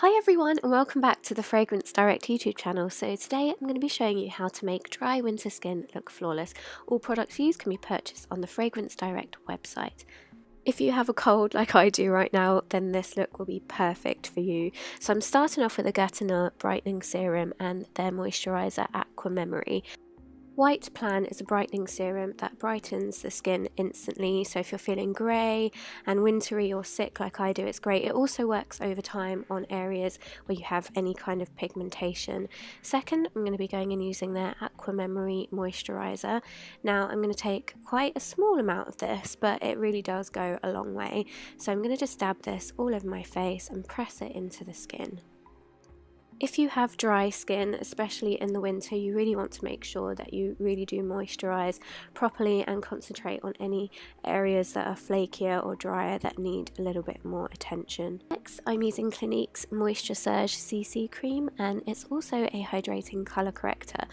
Hi everyone and welcome back to the Fragrance Direct YouTube channel. So today I'm going to be showing you how to make dry winter skin look flawless. All products used can be purchased on the Fragrance Direct website. If you have a cold like I do right now, then this look will be perfect for you. So I'm starting off with a Gatineau Brightening Serum and their moisturiser Aqua Memory. White Plan is a brightening serum that brightens the skin instantly, so if you're feeling grey and wintry or sick like I do, it's great. It also works over time on areas where you have any kind of pigmentation. Second, I'm going to be going and using their Aqua Memory moisturiser. Now I'm going to take quite a small amount of this, but it really does go a long way. So I'm going to just dab this all over my face and press it into the skin. If you have dry skin, especially in the winter, you really want to make sure that you really do moisturize properly and concentrate on any areas that are flakier or drier that need a little bit more attention. Next, I'm using Clinique's Moisture Surge CC cream, and it's also a hydrating color corrector.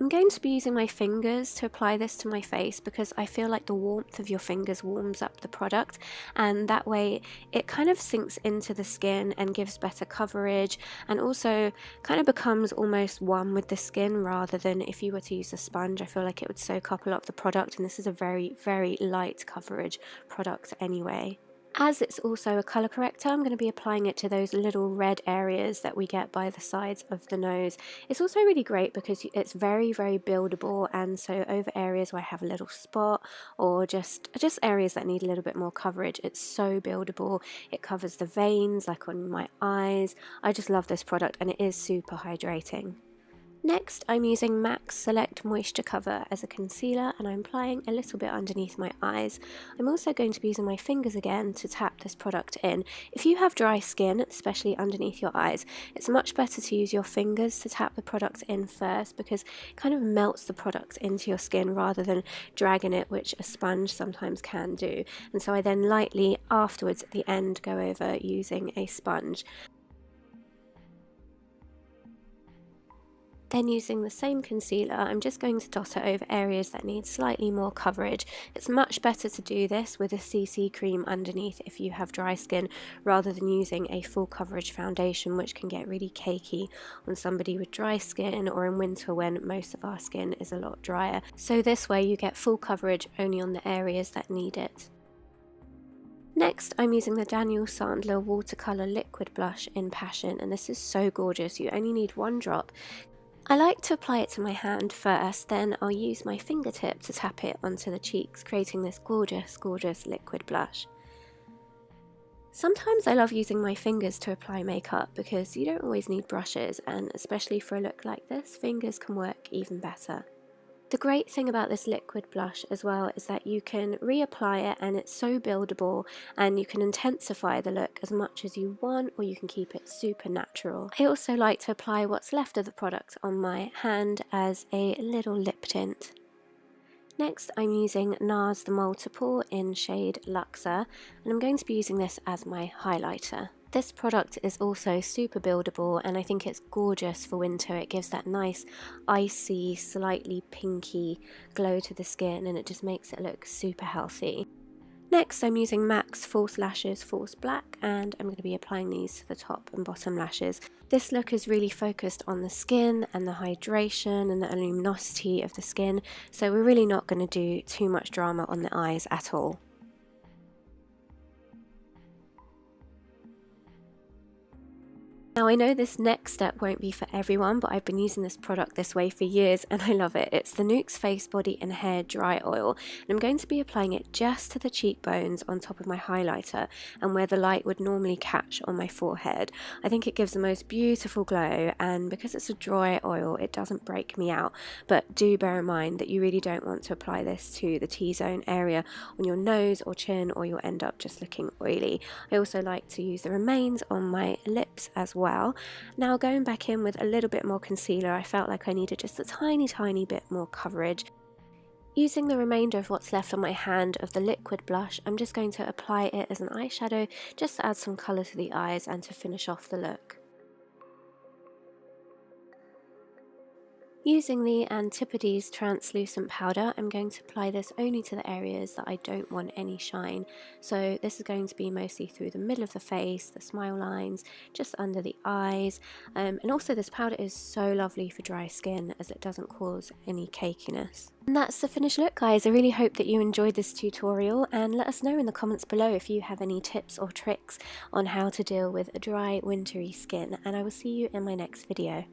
I'm going to be using my fingers to apply this to my face because I feel like the warmth of your fingers warms up the product, and that way it kind of sinks into the skin and gives better coverage, and also kind of becomes almost one with the skin rather than if you were to use a sponge. I feel like it would soak up a lot of the product, and this is a very, very light coverage product anyway. As it's also a colour corrector, I'm going to be applying it to those little red areas that we get by the sides of the nose. It's also really great because it's very, very buildable, and so over areas where I have a little spot or just areas that need a little bit more coverage, it's so buildable. It covers the veins like on my eyes. I just love this product and it is super hydrating. Next, I'm using MAC Select Moisture Cover as a concealer, and I'm applying a little bit underneath my eyes. I'm also going to be using my fingers again to tap this product in. If you have dry skin, especially underneath your eyes, it's much better to use your fingers to tap the product in first because it kind of melts the product into your skin rather than dragging it, which a sponge sometimes can do. And so I then lightly afterwards at the end go over using a sponge. Then using the same concealer, I'm just going to dot it over areas that need slightly more coverage. It's much better to do this with a CC cream underneath if you have dry skin rather than using a full coverage foundation, which can get really cakey on somebody with dry skin or in winter when most of our skin is a lot drier. So this way you get full coverage only on the areas that need it. Next, I'm using the Daniel Sandler Watercolour Liquid Blush in Passion, and this is so gorgeous. You only need one drop. I like to apply it to my hand first, then I'll use my fingertip to tap it onto the cheeks, creating this gorgeous, gorgeous liquid blush. Sometimes I love using my fingers to apply makeup because you don't always need brushes, and especially for a look like this, fingers can work even better. The great thing about this liquid blush as well is that you can reapply it and it's so buildable, and you can intensify the look as much as you want, or you can keep it super natural. I also like to apply what's left of the product on my hand as a little lip tint. Next, I'm using NARS The Multiple in shade Luxor, and I'm going to be using this as my highlighter. This product is also super buildable, and I think it's gorgeous for winter. It gives that nice icy, slightly pinky glow to the skin, and it just makes it look super healthy. Next, I'm using MAC's False Lashes False Black, and I'm going to be applying these to the top and bottom lashes. This look is really focused on the skin and the hydration and the luminosity of the skin, so we're really not going to do too much drama on the eyes at all. Now I know this next step won't be for everyone, but I've been using this product this way for years and I love it. It's the Nuxe Face Body and Hair Dry Oil, and I'm going to be applying it just to the cheekbones on top of my highlighter and where the light would normally catch on my forehead. I think it gives the most beautiful glow, and because it's a dry oil it doesn't break me out, but do bear in mind that you really don't want to apply this to the T-zone area on your nose or chin, or you'll end up just looking oily. I also like to use the remains on my lips as well. Now going back in with a little bit more concealer, I felt like I needed just a tiny bit more coverage. Using the remainder of what's left on my hand of the liquid blush, I'm just going to apply it as an eyeshadow just to add some colour to the eyes and to finish off the look. Using the Antipodes translucent powder, I'm going to apply this only to the areas that I don't want any shine. So this is going to be mostly through the middle of the face, the smile lines, just under the eyes. And also this powder is so lovely for dry skin as it doesn't cause any cakiness. And that's the finished look, guys. I really hope that you enjoyed this tutorial, and let us know in the comments below if you have any tips or tricks on how to deal with a dry, wintry skin, and I will see you in my next video.